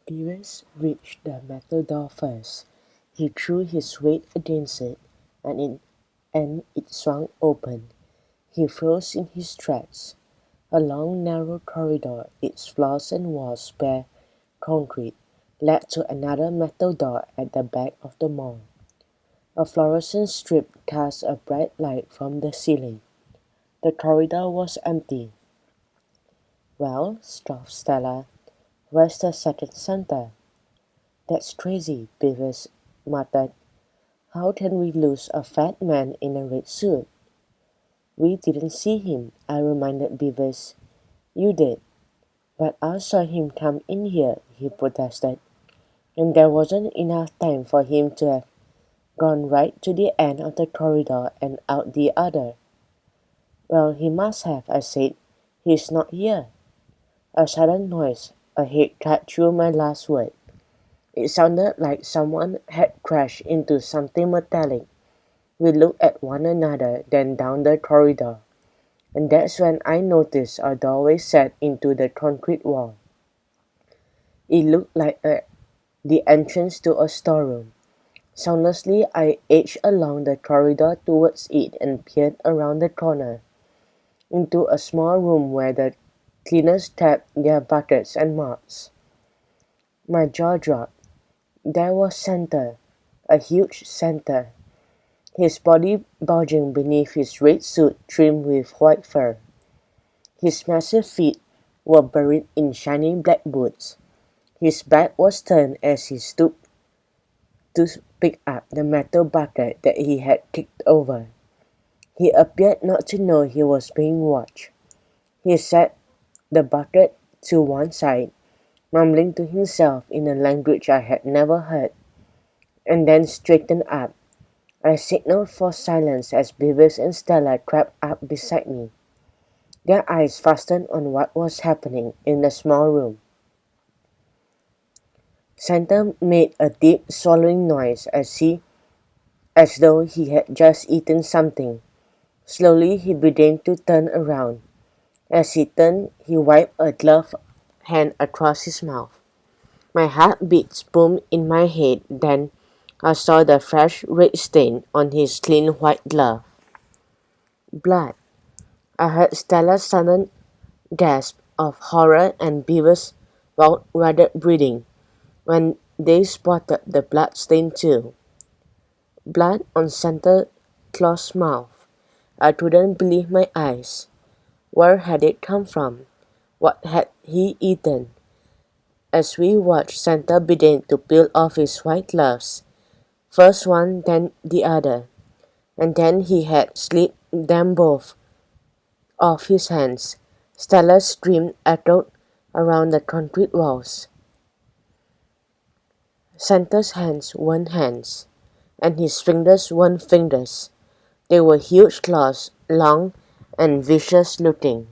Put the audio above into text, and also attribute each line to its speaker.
Speaker 1: Beavis reached the metal door first. He threw his weight against it, and it swung open. He froze in his tracks. A long narrow corridor, its floors and walls bare concrete, led to another metal door at the back of the mall. A fluorescent strip cast a bright light from the ceiling. The corridor was empty. "Well," scoffed Stella, "where's the second center?" "That's crazy," Beavis muttered. "How can we lose a fat man in a red suit?" "We didn't see him," I reminded Beavis. "You did." "But I saw him come in here," he protested. "And there wasn't enough time for him to have gone right to the end of the corridor and out the other." "Well, he must have," I said. "He's not here." A sudden noise ahead cut through my last word. It sounded like someone had crashed into something metallic. We looked at one another, then down the corridor, and that's when I noticed a doorway set into the concrete wall. It looked like the entrance to a storeroom. Soundlessly, I edged along the corridor towards it and peered around the corner, into a small room where the cleaners tapped their buckets and mops. My jaw dropped. There was Santa, a huge Santa, his body bulging beneath his red suit trimmed with white fur. His massive feet were buried in shiny black boots. His back was turned as he stooped to pick up the metal bucket that he had kicked over. He appeared not to know he was being watched. He set the bucket to one side, mumbling to himself in a language I had never heard, and then straightened up. I signaled for silence as Beavis and Stella crept up beside me, their eyes fastened on what was happening in the small room. Santa made a deep swallowing noise as though he had just eaten something. Slowly he began to turn around. As he turned, he wiped a gloved hand across his mouth. My heartbeats boomed in my head. Then I saw the fresh red stain on his clean white glove. Blood. I heard Stella's sudden gasp of horror and Beavis' rapid breathing when they spotted the blood stain too. Blood on Santa Claus' mouth. I couldn't believe my eyes. Where had it come from? What had he eaten? As we watched, Santa began to peel off his white gloves, first one, then the other, and then he had slipped them both off his hands. Stella's scream echoed around the concrete walls. Santa's hands weren't hands, and his fingers weren't fingers. They were huge claws, long and vicious looking.